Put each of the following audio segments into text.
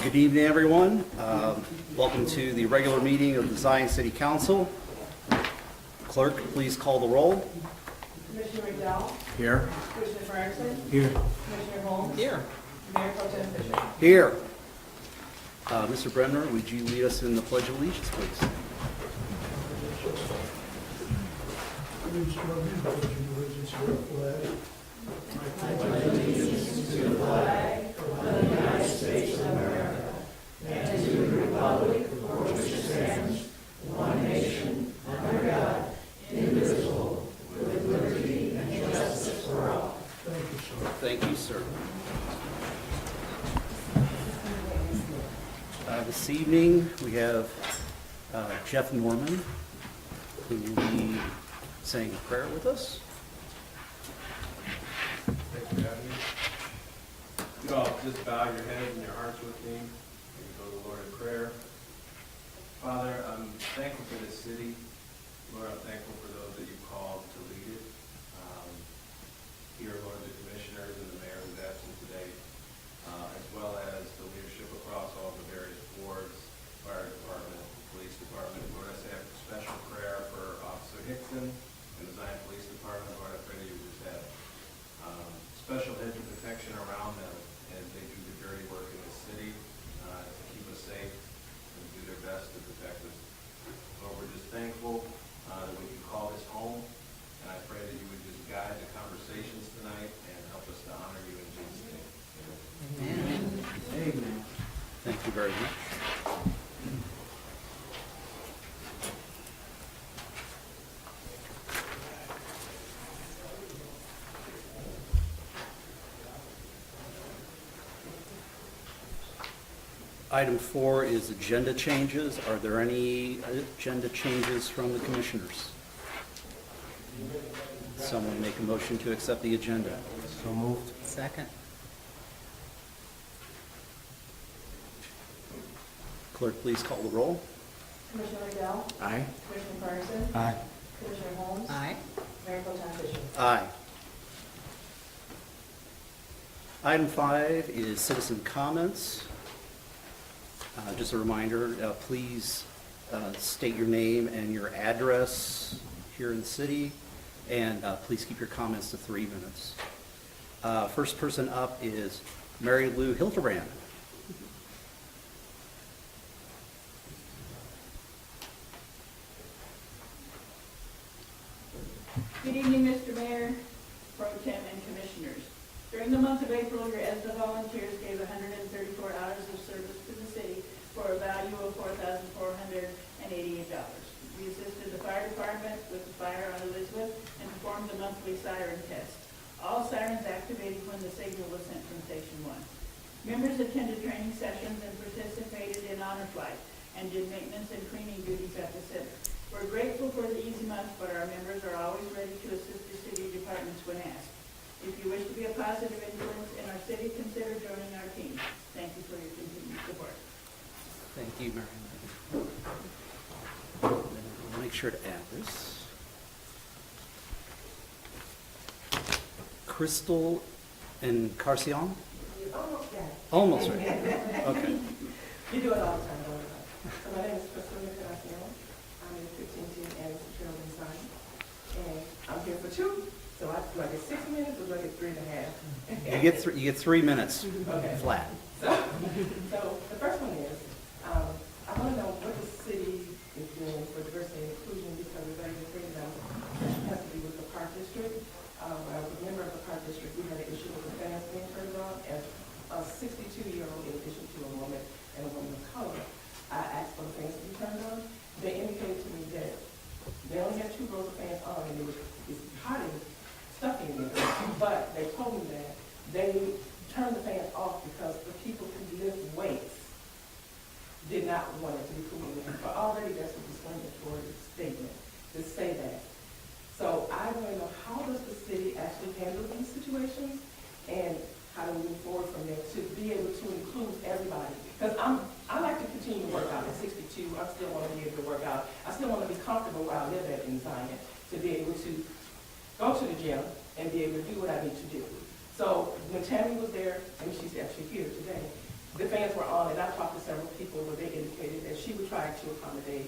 Good evening, everyone. Welcome to the regular meeting of the Zion City Council. Clerk, please call the roll. Commissioner McDowell? Here. Commissioner Ferguson? Here. Commissioner Holmes? Here. Mayor Pro Tem Fisher? Here. Mr. Bremner, would you lead us in the Pledge of Allegiance, please? Thank you, sir. This evening, we have Jeff Norman, who will be saying a prayer with us. Thanks for having me. You all just bow your heads and your hearts with me and go to the Lord in prayer. Father, I'm thankful for this city. Lord, I'm thankful for those that you've called to lead it. Here, Lord, the commissioners and the mayor who's absent today, as well as the leadership across all the various boards, fire department, police department. Lord, I say a special prayer for Officer Hickson and the Zion Police Department. Lord, I pray that you just have special hedge of protection around them as they do the dirty work in the city to keep us safe and do their best to protect us. Lord, we're just thankful that we can call this home, and I pray that you would just guide the conversations tonight and help us to honor you in Jesus' name. Amen. Amen. Thank you very much. Item 4 is agenda changes. Are there any agenda changes from the commissioners? Someone make a motion to accept the agenda. So moved. Second. Clerk, please call the roll. Commissioner McDowell? Aye. Commissioner Ferguson? Aye. Commissioner Holmes? Aye. Mayor Pro Tem Fisher? Aye. Item 5 is citizen comments. Just a reminder, please state your name and your address here in the city, and please keep your comments to 3 minutes. First person up is Mary Lou Hildebrand. Good evening, Mr. Mayor, Pro Tem, and Commissioners. During the month of April, your ESDA volunteers gave 134 hours of service to the city for a value of $4,488. We assisted the fire department with the fire on Elizabeth and performed the monthly siren test. All sirens activated when the signal was sent from Station 1. Members attended training sessions and participated in honor flight and did maintenance and cleaning duties at the center. We're grateful for the easy month, but our members are always ready to assist the city departments when asked. If you wish to be a positive influence in our city, consider joining our team. Thank you for your continued support. Thank you, Mary Lou. I'll make sure to add this. Crystal and Carcion? Almost got it. Almost right. Okay. You do it all the time, don't you? So my name is Crystal Nicolacio. I'm in 1510 Anderson Trail in Zion. And I'm here for 2. So do I get 6 minutes or do I get 3.5? You get 3 minutes Okay. flat. So the first one is, I want to know what the city is doing for diversity and inclusion, because it's very important that it has to be with the park district. When I was a member of the park district, we had an issue with the fans being turned on. As a 62-year-old, in addition to a woman and a woman of color, I asked for the fans to be turned on. They indicated to me that they only had 2 rows of fans on, and it was hot and stuffy in there. But they told me that they turned the fans off because the people who lift weights did not want it to be cool in there. But already there's a discriminatory statement to say that. So I want to know, how does the city actually handle these situations, and how do we move forward from there to be able to include everybody? Because I like to continue to work out at 62. I still want to be able to work out. I still want to be comfortable where I live at in Zion, to be able to go to the gym and be able to do what I need to do. So when Tammy was there, and she's actually here today, the fans were on, and I talked to several people where they indicated that she would try to accommodate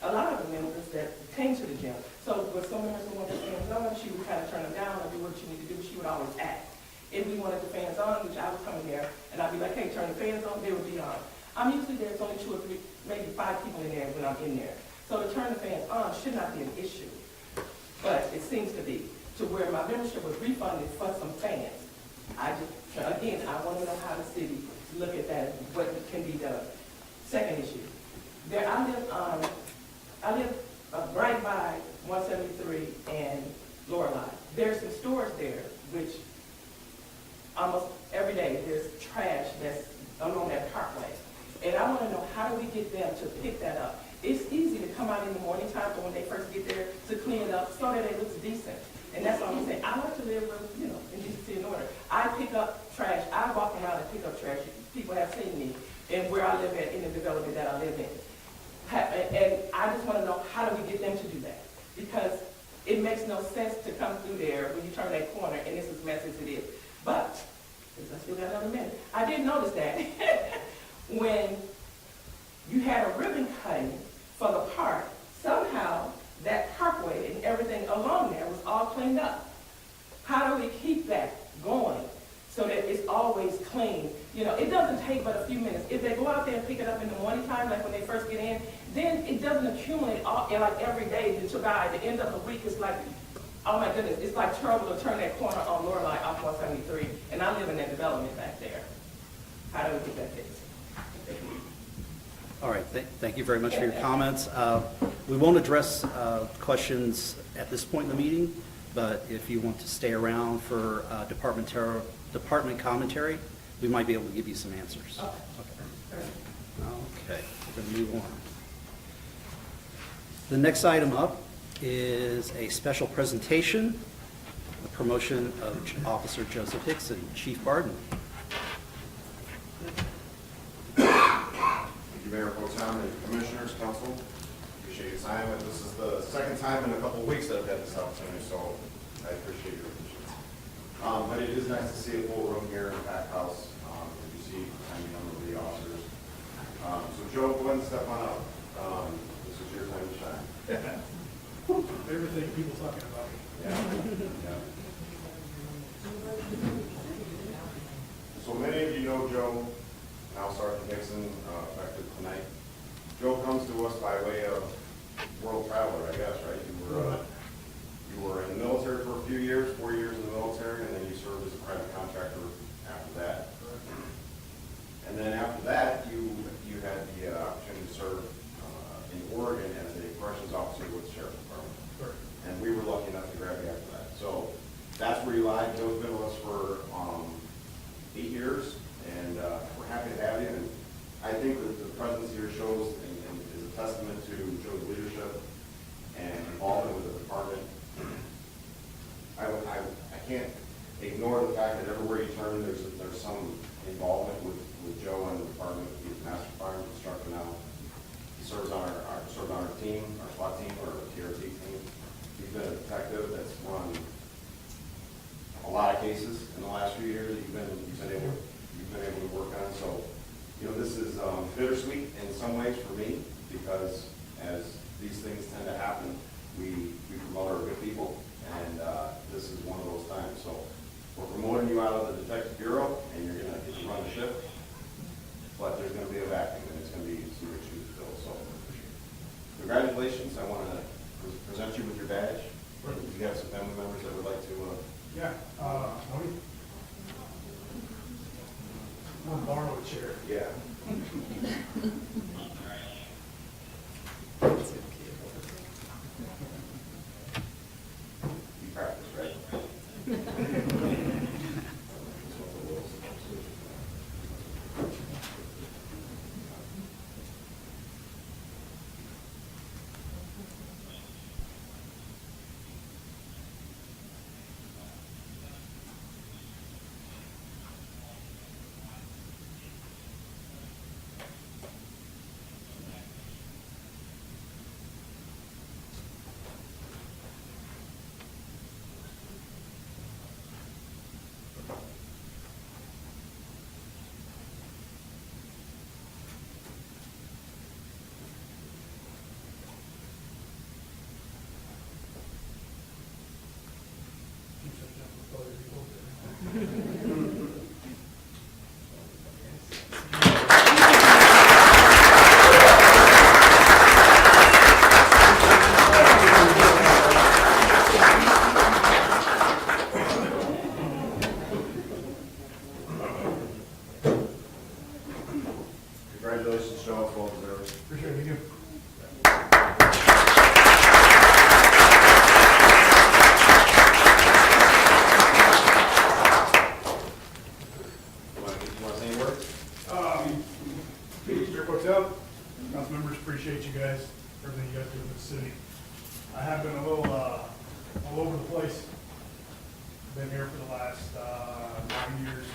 a lot of the members that came to the gym. So with some members who wanted the fans on, she would kind of turn them down or do what you need to do. She would always act. If we wanted the fans on, which I would come in there and I'd be like, hey, turn the fans on, they would be on. I'm usually there's only 2 or 3, maybe 5 people in there when I'm in there. So to turn the fans on should not be an issue. But it seems to be, to where my membership was refunded for some fans. Again, I want to know how the city look at that, what can be done. Second issue, I live right by 173 and Lorelei. There's some stores there, which almost every day there's trash that's along that parkway. And I want to know, how do we get them to pick that up? It's easy to come out in the morning time or when they first get there to clean it up so that it looks decent. And that's all I'm saying. I like to live with, in decency and order. I pick up trash. I walk around and pick up trash. People have seen me and where I live at in the development that I live in. And I just want to know, how do we get them to do that? Because it makes no sense to come through there when you turn that corner and it's as messy as it is. But, since I still got another minute, I did notice that when you had a ribbon cutting for the park, somehow that parkway and everything along there was all cleaned up. How do we keep that going so that it's always clean? It doesn't take but a few minutes. If they go out there and pick it up in the morning time, like when they first get in, then it doesn't accumulate like every day until by the end of the week, it's like, oh my goodness, it's like terrible to turn that corner on Lorelei off 173, and I live in that development back there. How do we get that fixed? Thank you. All right, thank you very much for your comments. We won't address questions at this point in the meeting, but if you want to stay around for department commentary, we might be able to give you some answers. Okay, we're going to move on. The next item up is a special presentation, the promotion of Officer Joseph Hickson. Chief Barden. Thank you, Mayor Pro Tem and Commissioners, Council. Appreciate your time. This is the second time in a couple of weeks that I've had this opportunity, so I appreciate your patience. But it is nice to see a full room here in the back house. As you see, I'm a number of the officers. So Joe, go ahead and step on up. This is your time to shine. Favorite thing people talking about. Yeah. So many of you know Joe, now Sergeant Hickson, effective tonight. Joe comes to us by way of world traveler, I guess, right? You were in the military for a few years, 4 years in the military, and then you served as a private contractor after that. And then after that, you had the opportunity to serve in Oregon as a corrections officer with the Sheriff's Department. Correct. And we were lucky enough to grab you after that. So that's where you lie. Joe's been with us for 8 years, and we're happy to have you. And I think that the presence here shows and is a testament to Joe's leadership and involvement with the department. I can't ignore the fact that everywhere you turn, there's some involvement with Joe and the department. He's a master fireman instructor now. He serves on our team, our SWAT team, or our TRT team. He's been a detective that's run a lot of cases in the last few years that you've been able to work on. So, this is bittersweet in some ways for me, because as these things tend to happen, we promote our good people, and this is one of those times. So we're promoting you out of the Detective Bureau, and you're going to get to run the ship, but there's going to be a vacuum, and it's going to be some big shoes to fill. So congratulations. I want to present you with your badge. If you have some family members that would like to. Yeah, I'll borrow a chair. Yeah. You practice, right? Congratulations, Joe, well deserved. Appreciate it, you. You want to say any words? Mr. Hotel, council members, appreciate you guys, everything you guys do in the city. I have been a little, all over the place. Been here for the last, 9 years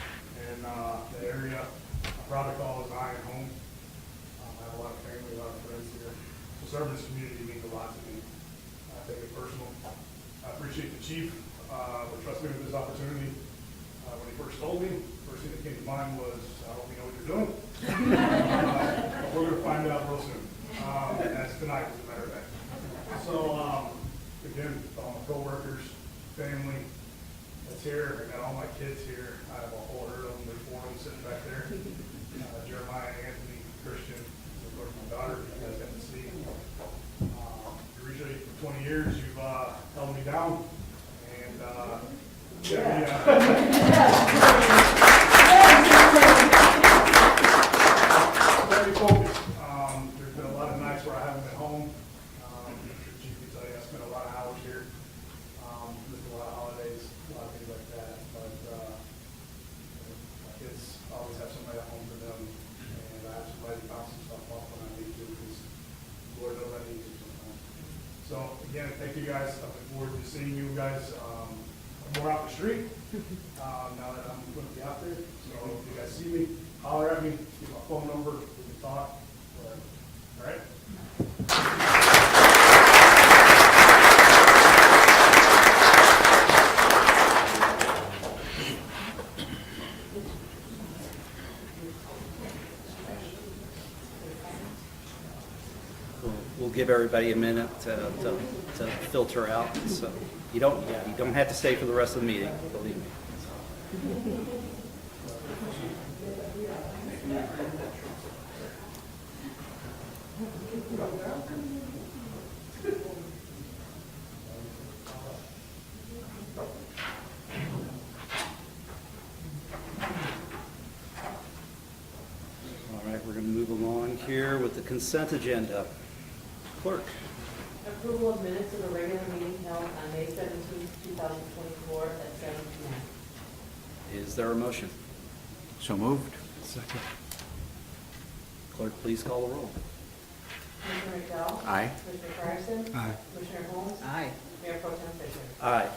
in, the area. I'm proud to call it Zion home. I have a lot of family, a lot of friends here. So serving this community means a lot to me. I take it personal. I appreciate the chief, for trusting me with this opportunity. When he first told me, first thing that came to mind was, I hope you know what you're doing. We're gonna find out real soon. And that's tonight, as a matter of fact. So, again, to all my coworkers, family that's here, I got all my kids here. I have a whole herd of them, there's 4 of them sitting back there. Jeremiah, Anthony, Christian, of course, my daughter, you guys got to see. Usually for 20 years, you've, held me down. And, very focused. There's been a lot of nights where I haven't been home. The chief can tell you, I spent a lot of hours here. Missed a lot of holidays, a lot of things like that. But, my kids always have somebody at home for them. And I have somebody to bounce some stuff off when I need to, because Lord knows I need to sometimes. So again, thank you guys. I look forward to seeing you guys, more out the street, now that I'm going to be out there. So if you guys see me, holler at me, give my phone number, we can talk, whatever. All right? We'll give everybody a minute to filter out, so you don't have to stay for the rest of the meeting, believe me. All right, we're going to move along here with the consent agenda. Clerk. Approval of minutes of a regular meeting held on May 17, 2024 at 7 p.m. Is there a motion? So moved. Second. Clerk, please call the roll. Commissioner McDowell? Aye. Commissioner Fryerson? Aye. Commissioner Holmes? Aye. Mayor Pro Tem Fisher? Aye.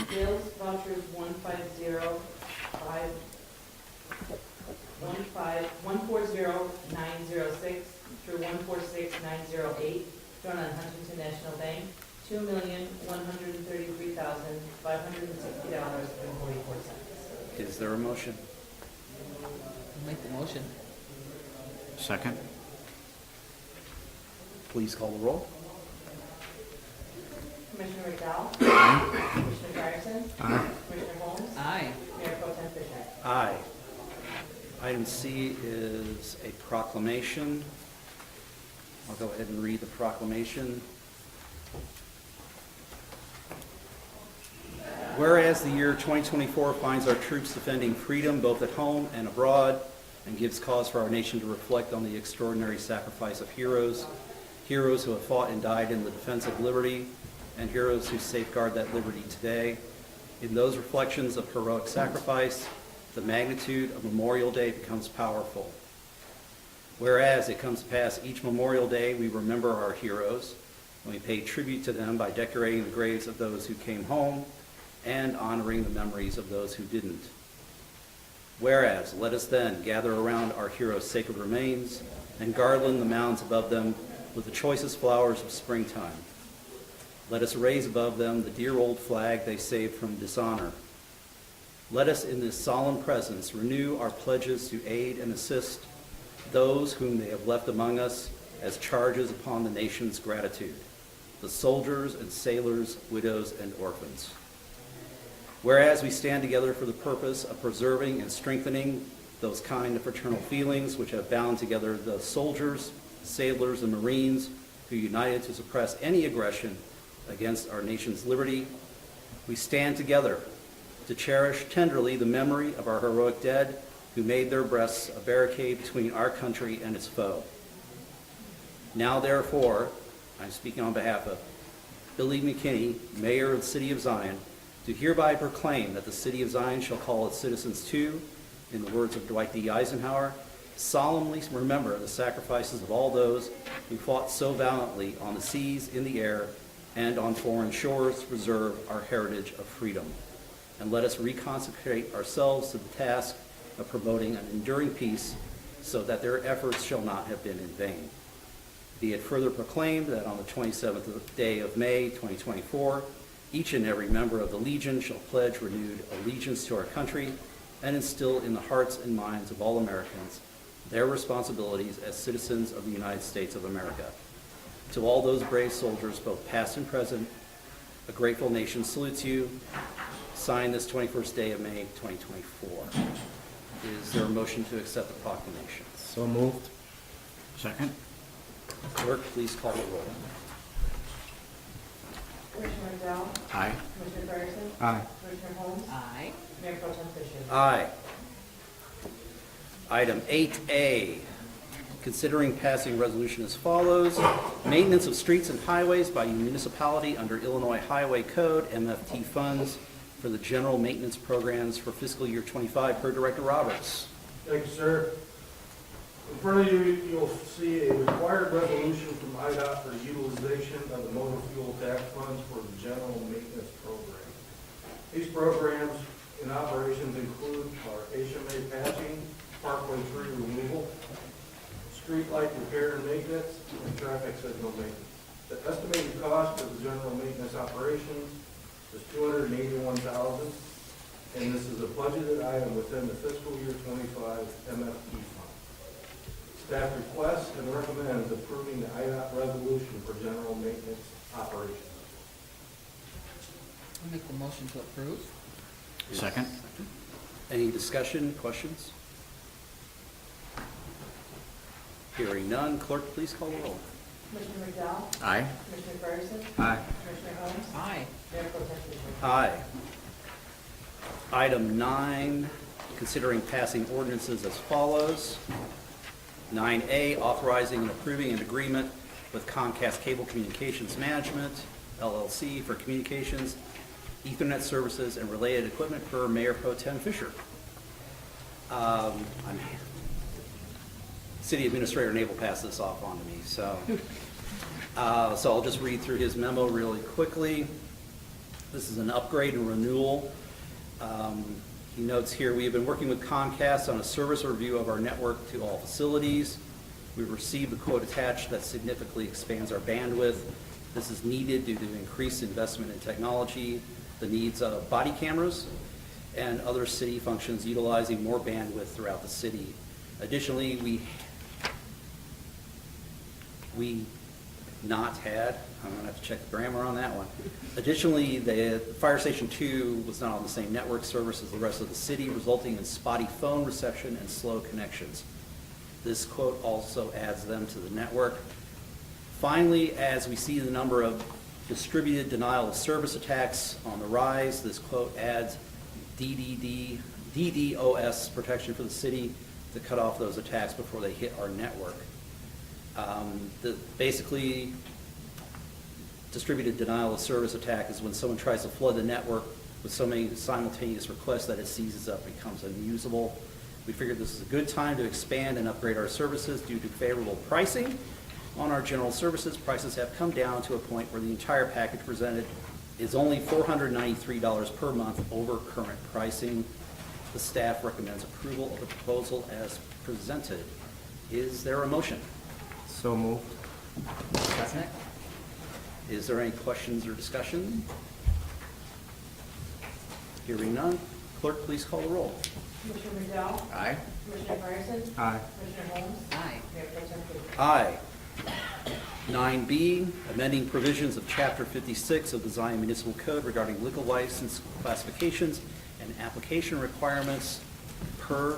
Bills, vouchers 140,906 through 146,908, drawn on Huntington National Bank, $2,133,560.44. Is there a motion? Make the motion. Second. Please call the roll. Commissioner McDowell? Commissioner Fryerson? Aye. Commissioner Holmes? Aye. Mayor Pro Tem Fisher? Aye. Item C is a proclamation. I'll go ahead and read the proclamation. Whereas the year 2024 finds our troops defending freedom both at home and abroad, and gives cause for our nation to reflect on the extraordinary sacrifice of heroes who have fought and died in the defense of liberty, and heroes who safeguard that liberty today. In those reflections of heroic sacrifice, the magnitude of Memorial Day becomes powerful. Whereas it comes to pass each Memorial Day, we remember our heroes, and we pay tribute to them by decorating the graves of those who came home and honoring the memories of those who didn't. Whereas, let us then gather around our heroes' sacred remains and garland the mounds above them with the choicest flowers of springtime. Let us raise above them the dear old flag they saved from dishonor. Let us in this solemn presence renew our pledges to aid and assist those whom they have left among us as charges upon the nation's gratitude, the soldiers and sailors, widows and orphans. Whereas we stand together for the purpose of preserving and strengthening those kind of fraternal feelings which have bound together the soldiers, sailors, and Marines who united to suppress any aggression against our nation's liberty. We stand together to cherish tenderly the memory of our heroic dead who made their breasts a barricade between our country and its foe. Now, therefore, I'm speaking on behalf of Billy McKinney, Mayor of the City of Zion, to hereby proclaim that the City of Zion shall call its citizens to, in the words of Dwight D. Eisenhower, solemnly remember the sacrifices of all those who fought so valiantly on the seas, in the air, and on foreign shores to preserve our heritage of freedom. And let us reconsecrate ourselves to the task of promoting an enduring peace so that their efforts shall not have been in vain. Be it further proclaimed that on the 27th day of May, 2024, each and every member of the Legion shall pledge renewed allegiance to our country and instill in the hearts and minds of all Americans their responsibilities as citizens of the United States of America. To all those brave soldiers, both past and present, a grateful nation salutes you. Signed this 21st day of May, 2024. Is there a motion to accept the proclamation? So moved. Second? Clerk, please call the roll. Commissioner McDowell? Aye. Commissioner Fryerson? Aye. Commissioner Holmes? Aye. Mayor Pro Tem Fisher? Aye. Item 8A, considering passing resolution as follows. Maintenance of streets and highways by municipality under Illinois Highway Code, MFT funds for the general maintenance programs for fiscal year 25 per Director Roberts. Thank you, sir. In front of you, you'll see a required resolution from IDOT for utilization of the motor fuel tax funds for the general maintenance program. These programs in operations include our HMA patching, parkway tree removal, street light repair and maintenance, and traffic signal maintenance. The estimated cost of the general maintenance operations is $281,000, and this is a budgeted item within the fiscal year 25 MFT fund. Staff requests and recommends approving the IDOT resolution for general maintenance operations. I'll make the motion to approve. Second? Any discussion, questions? Hearing none, clerk, please call the roll. Commissioner McDowell? Aye. Commissioner Fryerson? Aye. Commissioner Holmes? Aye. Mayor Pro Tem Fisher? Aye. Item 9, considering passing ordinances as follows. 9A, authorizing and approving an agreement with Comcast Cable Communications Management, LLC, for communications, Ethernet services, and related equipment per Mayor Pro Tem Fisher. City Administrator Nabel passed this off on to me, so I'll just read through his memo really quickly. This is an upgrade and renewal. He notes here, we have been working with Comcast on a service review of our network to all facilities. We received the quote attached that significantly expands our bandwidth. This is needed due to increased investment in technology, the needs of body cameras, and other city functions utilizing more bandwidth throughout the city. Additionally, we not had, I'm going to have to check the grammar on that one. Additionally, the Fire Station 2 was not on the same network service as the rest of the city, resulting in spotty phone reception and slow connections. This quote also adds them to the network. Finally, as we see the number of distributed denial of service attacks on the rise, this quote adds DDoS protection for the city to cut off those attacks before they hit our network. Basically, distributed denial of service attack is when someone tries to flood the network with so many simultaneous requests that it seizes up, becomes unusable. We figured this is a good time to expand and upgrade our services due to favorable pricing on our general services. Prices have come down to a point where the entire package presented is only $493 per month over current pricing. The staff recommends approval of the proposal as presented. Is there a motion? So moved. Second. Is there any questions or discussion? Hearing none, clerk, please call the roll. Commissioner McDowell? Aye. Commissioner Fryerson? Aye. Commissioner Holmes? Aye. Mayor Pro Tem Fisher? Aye. 9B, amending provisions of Chapter 56 of the Zion Municipal Code regarding liquor license classifications and application requirements per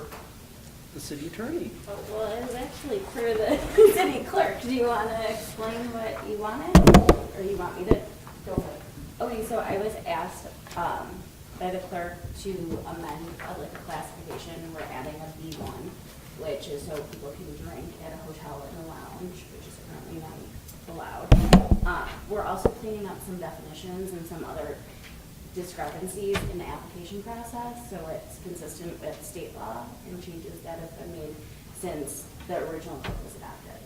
the city attorney. Well, it was actually for the city clerk. Do you want to explain what you wanted? Or you want me to go for it? Okay, so I was asked by the clerk to amend a liquor classification. We're adding a B1, which is so people can drink at a hotel in a lounge, which is currently not allowed. We're also cleaning up some definitions and some other discrepancies in the application process, so it's consistent with state law and changes that have been made since the original code was adopted.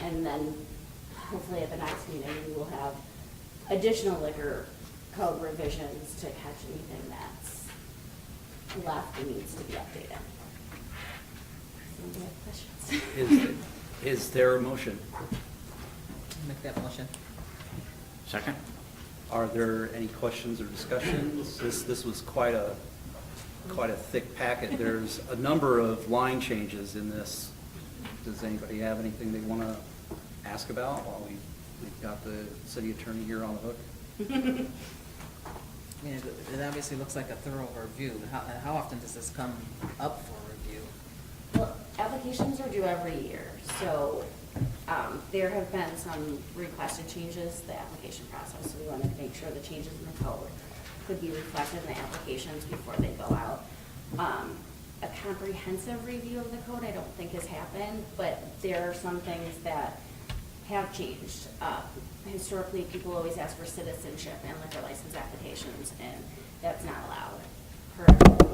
And then hopefully at the next meeting, we will have additional liquor code revisions to catch anything that's left and needs to be updated. So do you have questions? Is there a motion? Make that motion. Second? Are there any questions or discussions? This was quite a thick packet. There's a number of line changes in this. Does anybody have anything they want to ask about while we've got the city attorney here on the hook? I mean, it obviously looks like a thorough review. How often does this come up for review? Well, applications are due every year, so there have been some requested changes to the application process, so we wanted to make sure the changes in the code could be reflected in the applications before they go out. A comprehensive review of the code I don't think has happened, but there are some things that have changed. Historically, people always ask for citizenship and liquor license applications, and that's not allowed per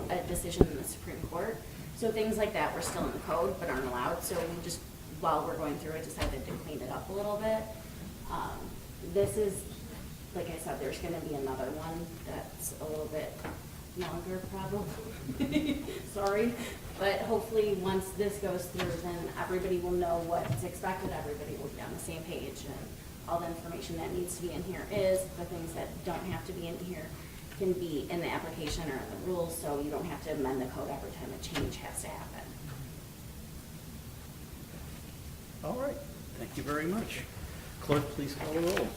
a decision in the Supreme Court. So things like that were still in the code but aren't allowed, so we just, while we're going through it, decided to clean it up a little bit. This is, like I said, there's gonna be another one that's a little bit longer probably. Sorry, but hopefully once this goes through, then everybody will know what's expected, everybody will be on the same page, and all the information that needs to be in here is, the things that don't have to be in here can be in the application or in the rules, so you don't have to amend the code every time a change has to happen. All right, thank you very much. Clerk, please call the roll.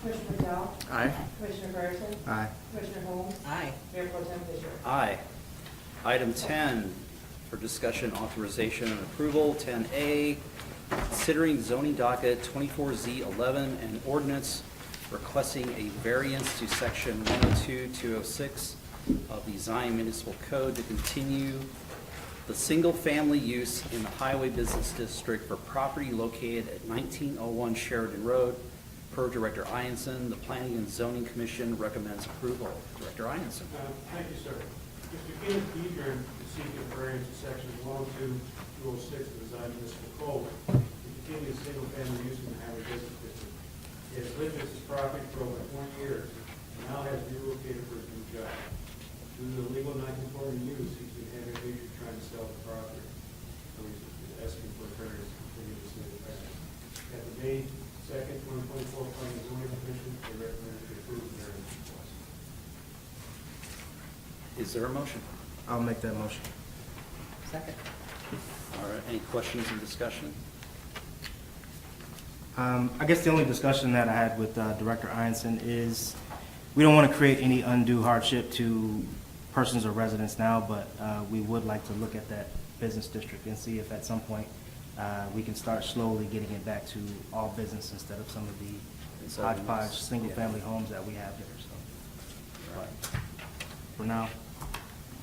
Commissioner McDowell? Aye. Commissioner Garrison? Aye. Commissioner Holmes? Aye. Mayor Pro Tem Fisher? Aye. Item 10, for discussion, authorization, and approval. 10A, considering zoning docket 24Z11 and ordinance requesting a variance to section 102-206 of the Zion Municipal Code to continue the single-family use in the Highway Business District for property located at 1901 Sheridan Road. Per Director Ianson, the Planning and Zoning Commission recommends approval. Director Ianson. Thank you, sir. Mr. Kenneth Eager is seeking a variance in section 102-206 of the Zion Municipal Code to continue single-family use in the Highway Business District. He has lived at this property for over 20 years and now has relocated for his new job. Due to the legal non-conforming use, he's been having issues trying to sell the property. So he's asking for a variance to continue the single family. At the May 2nd, 2024 Planning and Zoning Commission, they recommend to approve the variance request. Is there a motion? I'll make that motion. Second. All right, any questions and discussion? I guess the only discussion that I had with Director Ianson is we don't want to create any undue hardship to persons or residents now, but we would like to look at that business district and see if at some point we can start slowly getting it back to all business instead of some of the hodgepodge, single-family homes that we have there. So, Right. for now,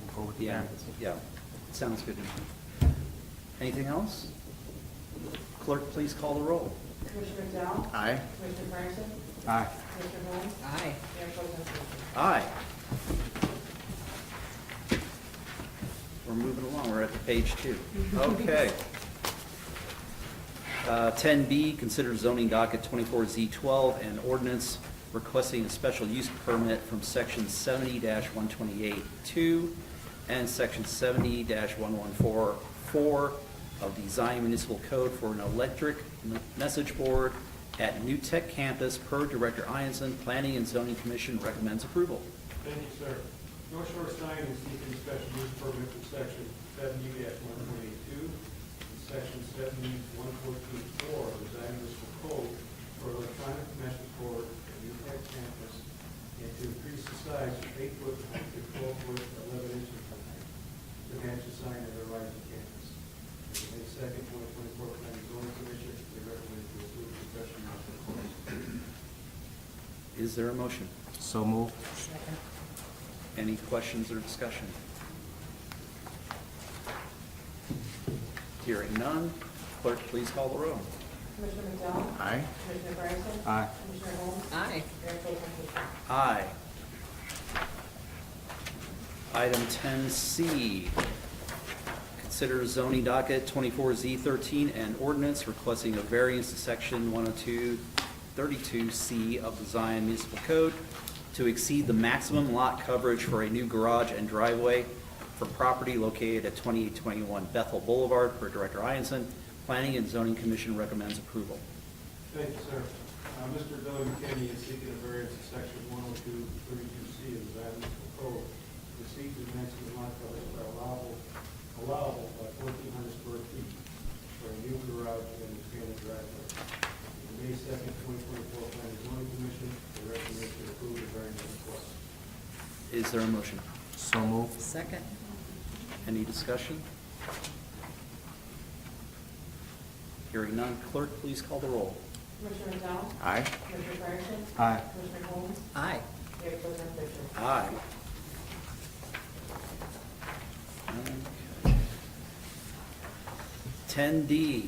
we'll go with the Yeah, variance. yeah, sounds good to me. Anything else? Clerk, please call the roll. Commissioner McDowell? Aye. Commissioner Garrison? Aye. Commissioner Holmes? Aye. Mayor Pro Tem Fisher? Aye. We're moving along, we're at page 2. Okay. 10B, consider zoning docket 24Z12 and ordinance requesting a special use permit from section 70-128-2 and section 70-1144 of the Zion Municipal Code for an electric message board at New Tech Campus per Director Ianson. Planning and Zoning Commission recommends approval. Thank you, sir. North Shore Sign is seeking a special use permit from section 70-128-2 and section 71.4 of the Zion Municipal Code for electronic message board at Newtek campus, and to increase the size from 8 foot height to 12 foot 11 inches in height to match the sign at the Horizon campus. The May 2nd, 2024 Planning and Zoning Commission, they recommend to approve the special use permit. Is there a motion? So moved. Second. Any questions or discussion? Hearing none, clerk, please call the roll. Commissioner McDowell? Aye. Commissioner Bryson? Aye. Commissioner Holmes? Aye. Mayor Pro Tem Fisher? Aye. Item 10C, consider zoning docket 24Z13 and ordinance requesting a variance to section 10232C of the Zion Municipal Code to exceed the maximum lot coverage for a new garage and driveway for property located at 2821 Bethel Boulevard per Director Ianson. Planning and Zoning Commission recommends approval. Thank you, sir. Mr. Billy McKinney is seeking a variance in section 10232C of the Zion Municipal Code to exceed the maximum lot coverage by allowable by 1,400 square feet for a new garage and expanded driveway. The May 2nd, 2024 Planning and Zoning Commission, they recommend to approve the variance request. Is there a motion? So moved. Second. Any discussion? Hearing none, clerk, please call the roll. Commissioner McDowell? Aye. Commissioner Bryson? Aye. Commissioner Holmes? Aye. Mayor Pro Tem Fisher? Aye. Okay. 10D,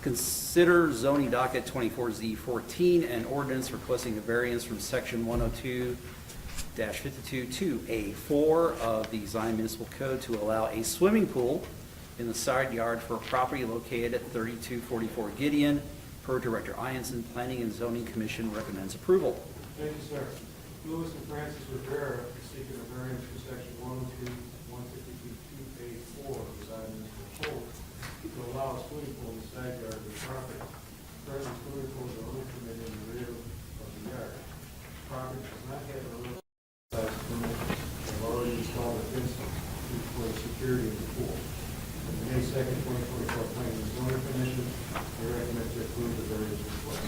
consider zoning docket 24Z14 and ordinance requesting a variance from section 102-52 to A4 of the Zion Municipal Code to allow a swimming pool in the side yard for a property located at 3244 Gideon, per Director Ianson. Planning and Zoning Commission recommends approval. Thank you, sir. Lewis and Francis Rivera is seeking a variance for section 102-152-2A4 of the Zion Municipal Code to allow a swimming pool in the side yard of the property. Currently, swimming pools are only permitted in the rear of the yard. The property does not have a roof size permit. They've already installed a fence for the security of the pool. In the May 2nd, 2024 Planning and Zoning Commission, they recommend to approve the variance request.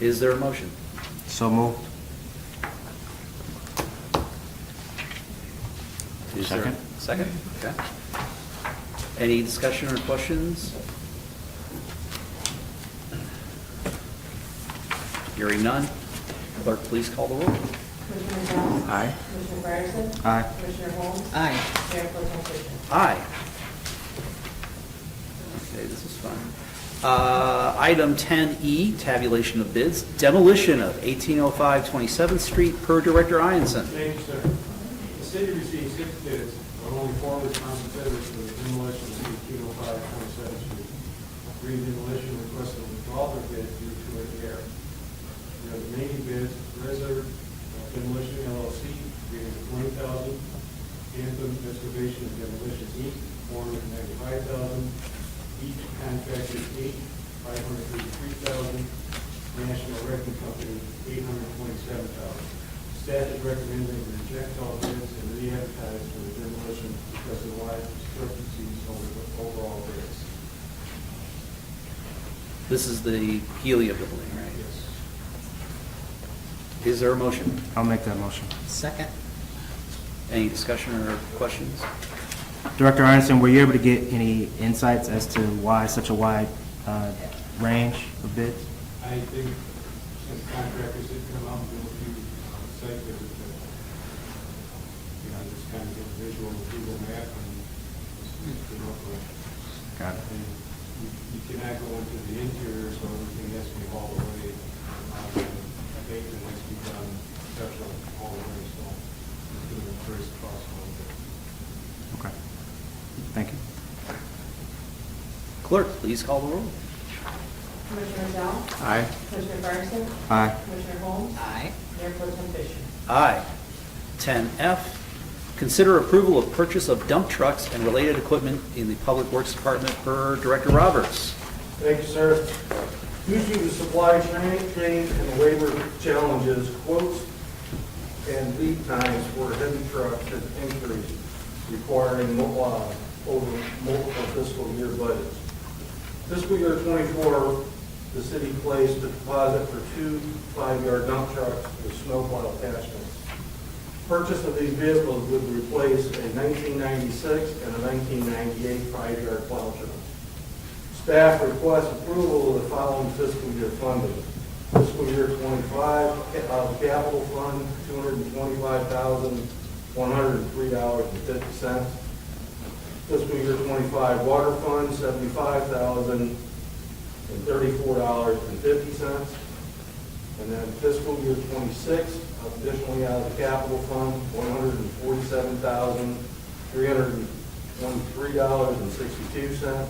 Is there a motion? So moved. Is there- Second. Second, okay. Any discussion or questions? Hearing none, clerk, please call the roll. Commissioner McDowell? Aye. Commissioner Bryson? Aye. Commissioner Holmes? Aye. Mayor Pro Tem Fisher? Aye. Okay, this is fun. Item 10E, tabulation of bids, demolition of 1805 27th Street, per Director Ianson. Thank you, sir. The city received 6 bids, but only 4 responsive bidders for the demolition of 1805 27th Street. Green Demolition requested to withdraw their bid due to an error. The remaining bids, Reserve Demolition LLC, graded $20,000, Anthem Excavation and Demolition Inc., $495,000, each contractor Inc., $533,000, National Wrecking Company, $827,000. Staff is recommending to reject all bids and re-advertise for the demolition because of the wide discrepancies over the overall bids. This is the Healy building, right? Yes. Is there a motion? I'll make that motion. Second. Any discussion or questions? Director Ianson, were you able to get any insights as to why such a wide range of bids? I think since contractors did come out and do a few site visits, just kind of get a visual of Google Map and just come up with. Got it. And you cannot go into the interior, so everything has to be hauled away. Abatement has to be done exceptional all the way, so it's going to increase the cost a little bit. Okay. Thank you. Clerk, please call the roll. Commissioner McDowell? Aye. Commissioner Bryson? Aye. Commissioner Holmes? Aye. Mayor Pro Tem Fisher? Aye. 10F, consider approval of purchase of dump trucks and related equipment in the Public Works Department, per Director Roberts. Thank you, sir. Due to the supply chain and labor challenges, quotes and lead times for heavy trucks have increased, requiring over multiple fiscal year budgets. Fiscal year '24, the city placed a deposit for 2 5-yard dump trucks with snowplow attachments. Purchase of these vehicles would replace a 1996 and a 1998 5-yard plow truck. Staff requests approval of the following fiscal year funding. Fiscal year '25, capital fund, $225,103.50. Fiscal year '25, water fund, $75,034.50. And then fiscal year '26, additionally out of the capital fund, $147,323.62.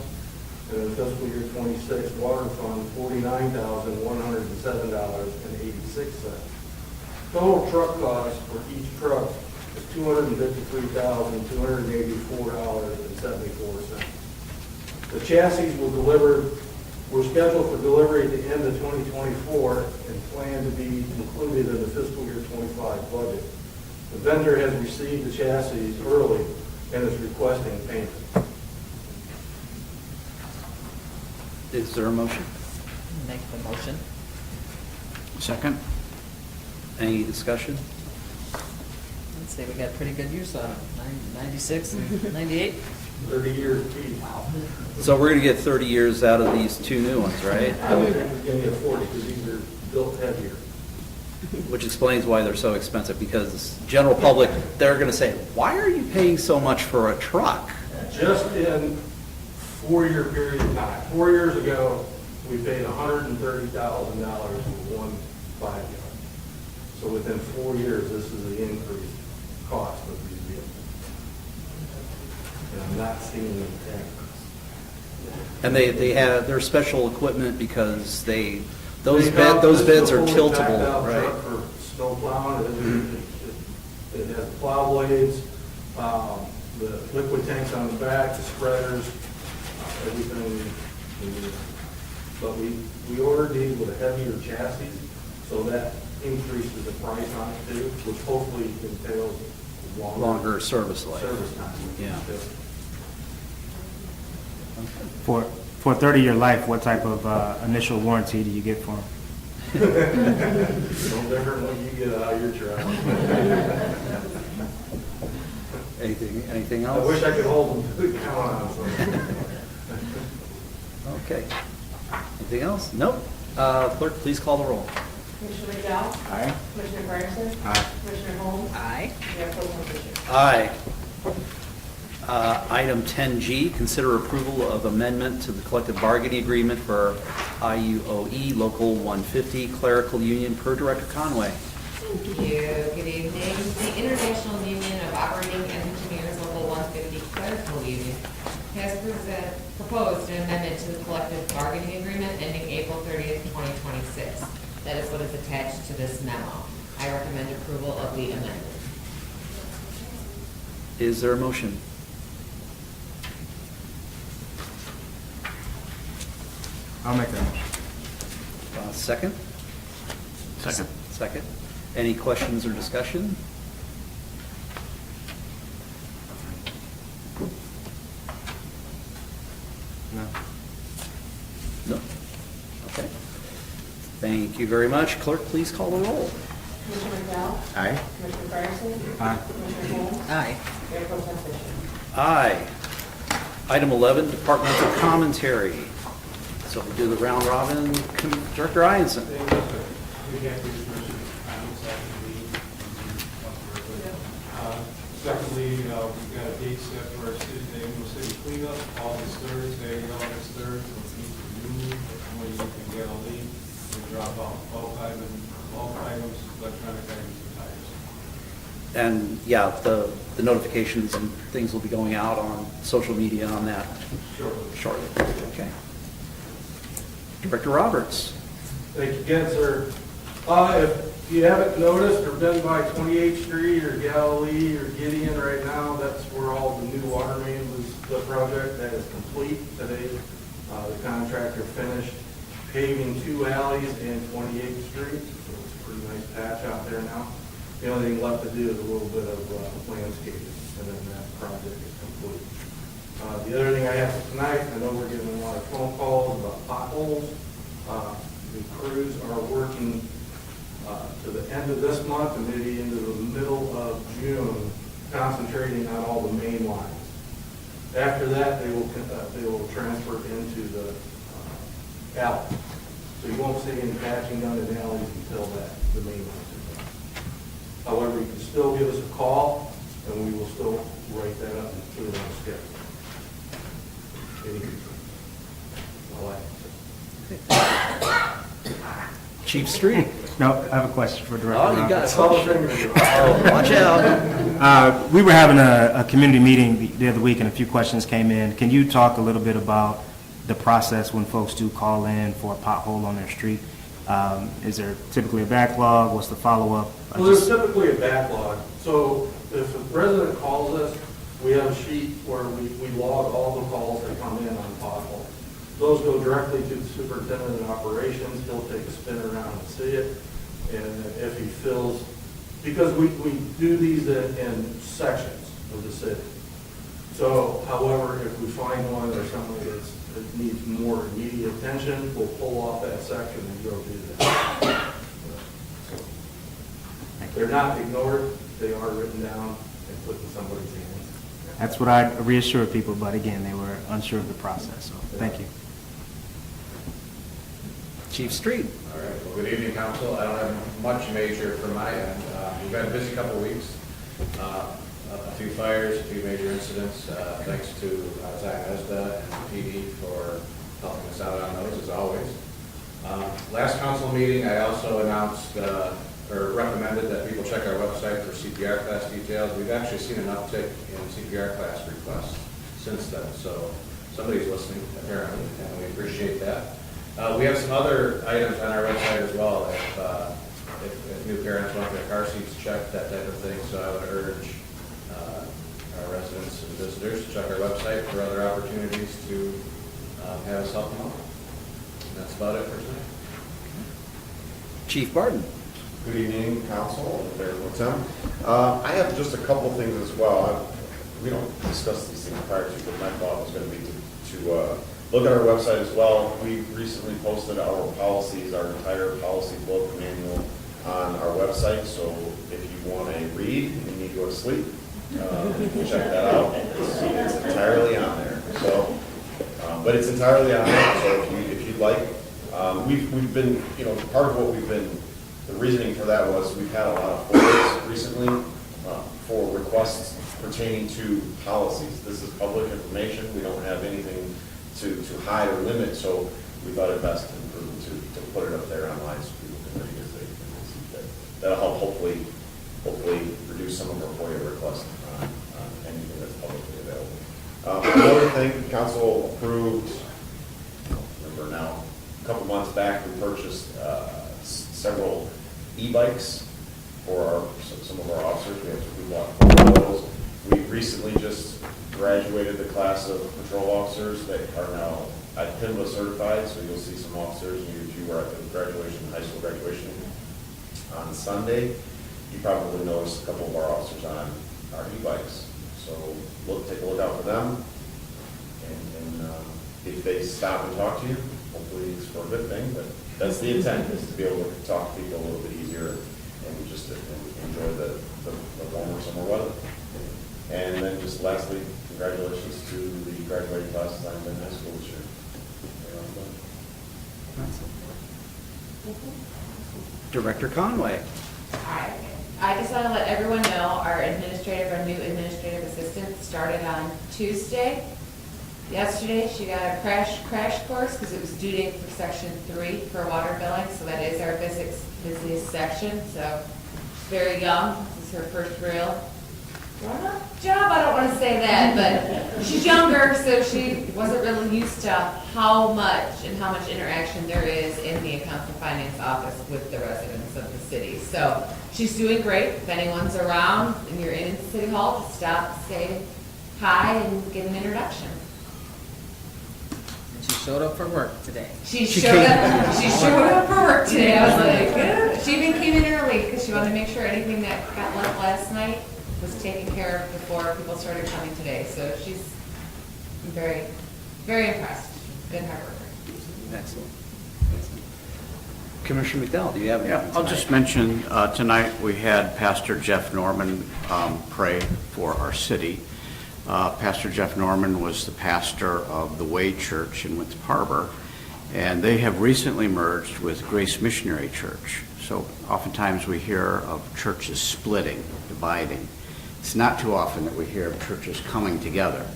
And then fiscal year '26, water fund, $49,107.86. Total truck cost for each truck is $253,284.74. The chassis were scheduled for delivery at the end of 2024 and plan to be included in the fiscal year '25 budget. The vendor has received the chassis early and is requesting payment. Is there a motion? Make the motion. Second? Any discussion? I'd say we got pretty good use out of it, 96 and 98. 30 years each. So we're gonna get 30 years out of these two new ones, right? I would think we're getting 40 because these are built heavier. Which explains why they're so expensive, because general public, they're gonna say, why are you paying so much for a truck? Just in 4-year period of time. 4 years ago, we paid $130,000 for one 5-yard. So within 4 years, this is the increased cost of these vehicles. And I'm not seeing the increase. And they're special equipment because those beds are tiltable, right? For snow plowing, it has plow blades, the liquid tanks on the back, the spreaders, everything we need. But we ordered these with a heavier chassis, so that increases the price on it too, which hopefully entails Longer service life. service time. Yeah. For a 30-year life, what type of initial warranty do you get for them? No different than what you get out of your truck. Anything I else? wish I could hold them to the count on something. Okay. Anything else? Nope. Clerk, please call the roll. Commissioner McDowell? Aye. Commissioner Fryerson? Aye. Commissioner Holmes? Aye. Mayor Pro Tem Fisher? Aye. Item 10G, consider approval of amendment to the collective bargaining agreement for IUOE Local 150 Clerical Union per Director Conway. Thank you. Good evening. The International Union of Operating Engineers Local 150 Clerical Union has proposed an amendment to the collective bargaining agreement ending April 30th, 2026. That is what is attached to this memo. I recommend approval of the amendment. Is there a motion? I'll make that motion. Second? Second. Second. Any questions or discussion? No. No? Okay. Thank you very much. Clerk, please call the roll. Commissioner McDowell? Aye. Commissioner Fryerson? Aye. Commissioner Holmes? Aye. Mayor Pro Tem Fisher? Aye. Item 11, departmental commentary. So we'll do the round robin. Director Ianson. Secondly, we've got a date set for our annual city cleanup, August 3rd, Saturday, August 3rd, from East Union, when you can get a lead and drop off bulk items, electronic items, and tires. And yeah, the notifications and things will be going out on social media on that shortly. Okay. Director Roberts. Thank you again, sir. If you haven't noticed or been by 28th Street or Galilee or Gideon right now, that's where all the new water main was, the project that is complete today. The contractor finished paving 2 alleys in 28th Street, so it's a pretty nice patch out there now. The only thing left to do is a little bit of landscaping, and then that project is complete. The other thing I have for tonight, I know we're getting a lot of phone calls about potholes. The crews are working to the end of this month and maybe into the middle of June, concentrating on all the main lines. After that, they will transfer into the alley. So you won't see any patching done in alleys until the main lines are done. However, you can still give us a call, and we will still write that up and put it on schedule. All I can say. Chief Street. No, I have a question for Director. Oh, you got Roberts. a question. Oh, watch out. We were having a community meeting the other week, and a few questions came in. Can you talk a little bit about the process when folks do call in for a pothole on their street? Is there typically a backlog? What's the follow-up? Well, there's typically a backlog. So if a resident calls us, we have a sheet where we log all the calls that come in on potholes. Those go directly to the superintendent of operations. He'll take a spin around and see it. And if he feels, because we do these in sections of the city. So, however, if we find one or something that needs more immediate attention, we'll pull off that section and go do that. So, they're not ignored. They are written down and put in somebody's hands. That's what I reassured people, but again, they were unsure of the process, so thank you. Chief Street. All right, well, good evening, council. I don't have much major from my end. We've had a busy couple of weeks. A few fires, a few major incidents. Thanks to Zach Esda and PD for helping us out on those, as always. Last council meeting, I also announced or recommended that people check our website for CPR class details. We've actually seen an uptick in CPR class requests since then, so somebody's listening, apparently, and we appreciate that. We have some other items on our website as well, if new parents want their car seats checked, that type of thing. So I would urge our residents and visitors to check our website for other opportunities to have us help them out. And that's about it for tonight. Chief Barton. Good evening, council, and Mayor Pro Tem. I have just a couple things as well. We don't discuss these things prior to, but my thought was going to be to look at our website as well. We recently posted our policies, our entire policy book manual on our website. So if you want to read and you need to go to sleep, you can check that out. It's entirely on there. So, but it's entirely on there. So if you'd like, we've been, part of what we've been. The reasoning for that was we've had a lot of forwards recently for requests pertaining to policies. This is public information. We don't have anything to hide or limit, so we thought it best and prudent to put it up there online so people can read as they see fit. That'll help hopefully reduce some of our FOIA requests on anything that's publicly available. Another thing, council approved, remember now, a couple months back, we purchased several e-bikes for some of our officers. We bought 4 of those. We recently just graduated the class of patrol officers that are now at PIMBA certified, so you'll see some officers, if you were at the graduation, high school graduation on Sunday, you probably noticed a couple of our officers on our e-bikes. So take a look out for them, and if they stop and talk to you, hopefully it's for a good thing, but that's the intent, is to be able to talk to people a little bit easier and just enjoy the warmer summer weather. And then just lastly, congratulations to the graduating classes on in high school this year. Director Conway. Hi. I just want to let everyone know our new administrative assistant started on Tuesday. Yesterday, she got a crash course because it was due date for section 3 for water billing, so that is our busiest section. So very young. This is her first real grown-up job. I don't want to say that, but she's younger, so she wasn't really used to how much interaction there is in the accounts and finance office with the residents of the city. So she's doing great. If anyone's around and you're in City Hall, just stop, say hi, and get an introduction. And she showed up for work today. She showed up for work today. I was like, good. She even came in early because she wanted to make sure anything that got left last night was taken care of before people started coming today. So she's I'm very, very impressed. Good hard worker. Excellent. Excellent. Commissioner McDowell, do you have anything Yeah, I'll tonight? just mention, tonight we had Pastor Jeff Norman pray for our city. Pastor Jeff Norman was the pastor of the Way Church in Winthrop Harbor, and they have recently merged with Grace Missionary Church. So oftentimes we hear of churches splitting, dividing. It's not too often that we hear of churches coming together.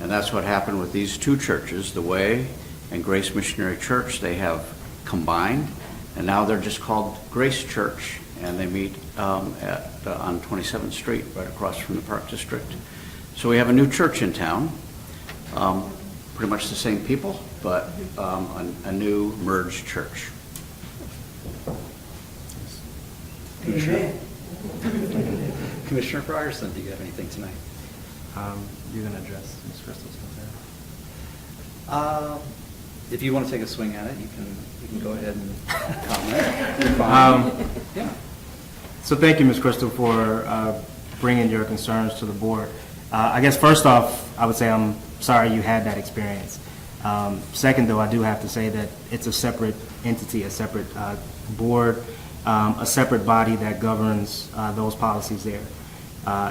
And that's what happened with these two churches, the Way and Grace Missionary Church. They have combined, and now they're just called Grace Church, and they meet on 27th Street, right across from the Park District. So we have a new church in town, pretty much the same people, but a new merged church. Commissioner Frierson, do you have anything tonight? You're going to address Ms. Crystal's concern? If you want to take a swing at it, you can go ahead and comment. You're fine. Yeah. So thank you, Ms. Crystal, for bringing your concerns to the board. I guess first off, I would say I'm sorry you had that experience. Second, though, I do have to say that it's a separate entity, a separate board, a separate body that governs those policies there.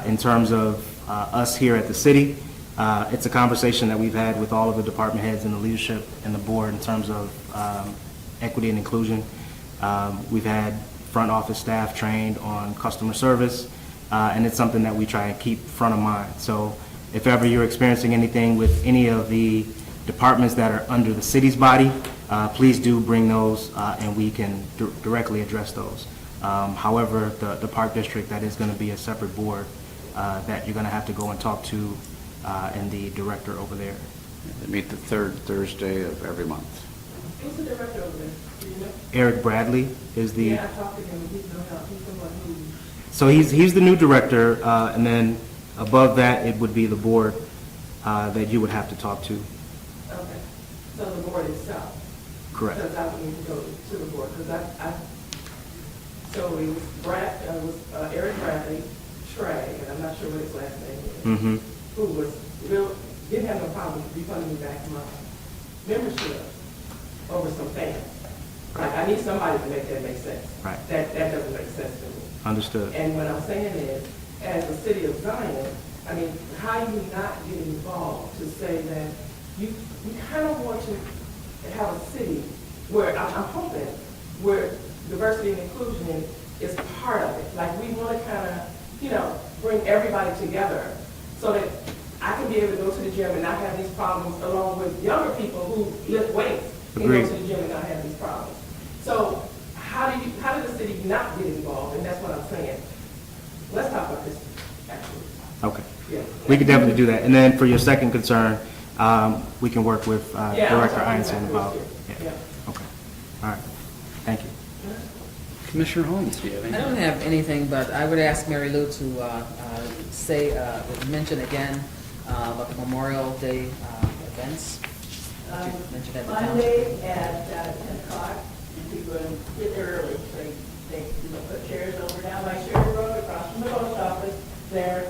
In terms of us here at the city, it's a conversation that we've had with all of the department heads and the leadership and the board in terms of equity and inclusion. We've had front office staff trained on customer service, and it's something that we try and keep front of mind. So if ever you're experiencing anything with any of the departments that are under the city's body, please do bring those and we can directly address those. However, the Park District, that is going to be a separate board that you're going to have to go and talk to and the director over there. They meet the third Thursday of every month. Who's the director over there? Do you know? Eric Bradley is the, Yeah, I talked to him, he's the one who, so he's the new director, and then above that, it would be the board that you would have to talk to. okay, so the board itself. Correct. Because I would need to go to the board, because so it was Eric Bradley, Trey, and I'm not sure what his last name is, Mm-hmm. who was didn't have no problem refunding me back my membership over some things. Like, I need somebody to make that make sense. Right. That doesn't make sense to me. Understood. And what I'm saying is, as the city of Zion, I mean, how you not get involved to say that we kind of want to have a city where, I'm hoping, where diversity and inclusion is part of it. Like, we want to kind of, bring everybody together so that I can be able to go to the gym and not have these problems, along with younger people who lift weights and Agreed. go to the gym and not have these problems. So how did the city not get involved? And that's what I'm saying. Let's talk about this, actually. Okay. Yeah. We could definitely do that. And then for your second concern, we can work with Yeah, Director I'm Einstein talking about. about Yeah. Yeah. Okay. All right. Thank you. Commissioner Holmes, do you have I anything? don't have anything, but I would ask Mary Lou to mention again about the Memorial Day events. Would you mention that in the town? Monday at 10 o'clock, and people get there early. They put chairs over down by Sheridan Road, across from the post office, there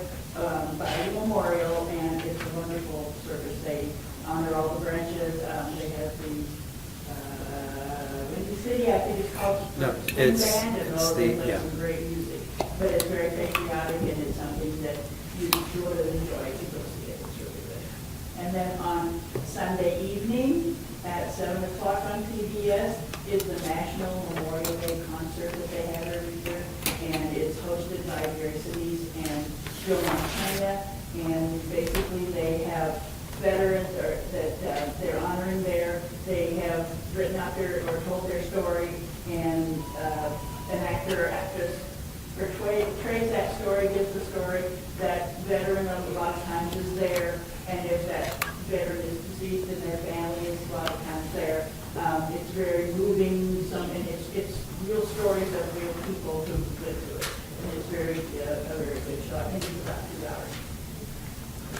by the memorial, and it's a wonderful service. They honor all the branches. They have the Windy City, I think it's called. No, Swing it's- Band, and it's all the- they play yeah. some great music. But it's very patriotic, and it's something that you would enjoy to go see it. It's really good. And then on Sunday evening at 7 o'clock on PBS is the National Memorial Day concert that they have every year. And it's hosted by Gary Sinise and Joe Montana. And basically they have veterans that they're honoring there. They have written out or told their story, and an actor or actress portrays that story, gives the story. That veteran a lot of times is there, and if that veteran is deceased and their family is a lot of times there. It's very moving, and it's real stories of real people who lived through it. And it's a very good show. I think it's about 2 hours.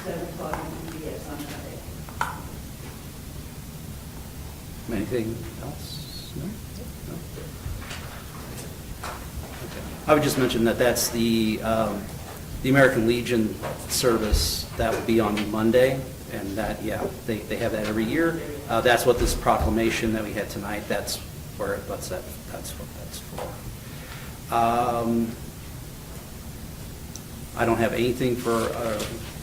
7 o'clock on PBS on Sunday. Anything else? No? No? Okay. I would just mention that that's the American Legion service that will be on Monday And that, yeah, they have that every year. That's what this proclamation that we had tonight, that's what that's for. I don't have anything for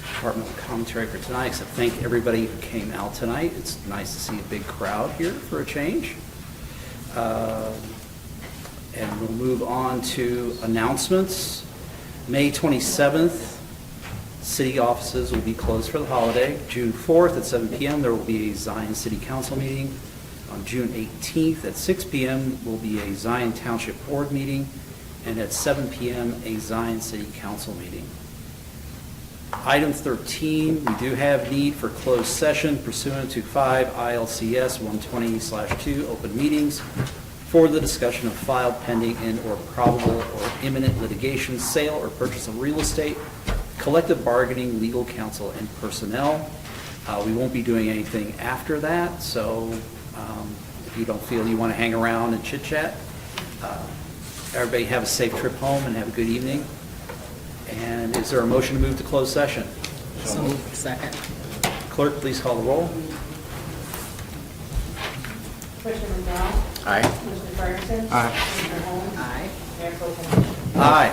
departmental commentary for tonight, except thank everybody who came out tonight. It's nice to see a big crowd here for a change. And we'll move on to announcements. May 27th, city offices will be closed for the holiday. June 4th at 7 p.m. there will be a Zion City Council meeting. On June 18th at 6 p.m. will be a Zion Township Board meeting, and at 7 p.m. a Zion City Council meeting. Item 13, we do have need for closed session pursuant to 5 ILCS 120/2 open meetings for the discussion of filed, pending, and/or probable or imminent litigation, sale, or purchase of real estate, collective bargaining, legal counsel, and personnel. We won't be doing anything after that, so if you don't feel you want to hang around and chit-chat, everybody have a safe trip home and have a good evening. And is there a motion to move to closed session? So moved. Second. Clerk, please call the roll. Commissioner McDowell? Aye. Commissioner Fryerson? Aye. Commissioner Holmes? Aye. Mayor Pro Tem. Aye.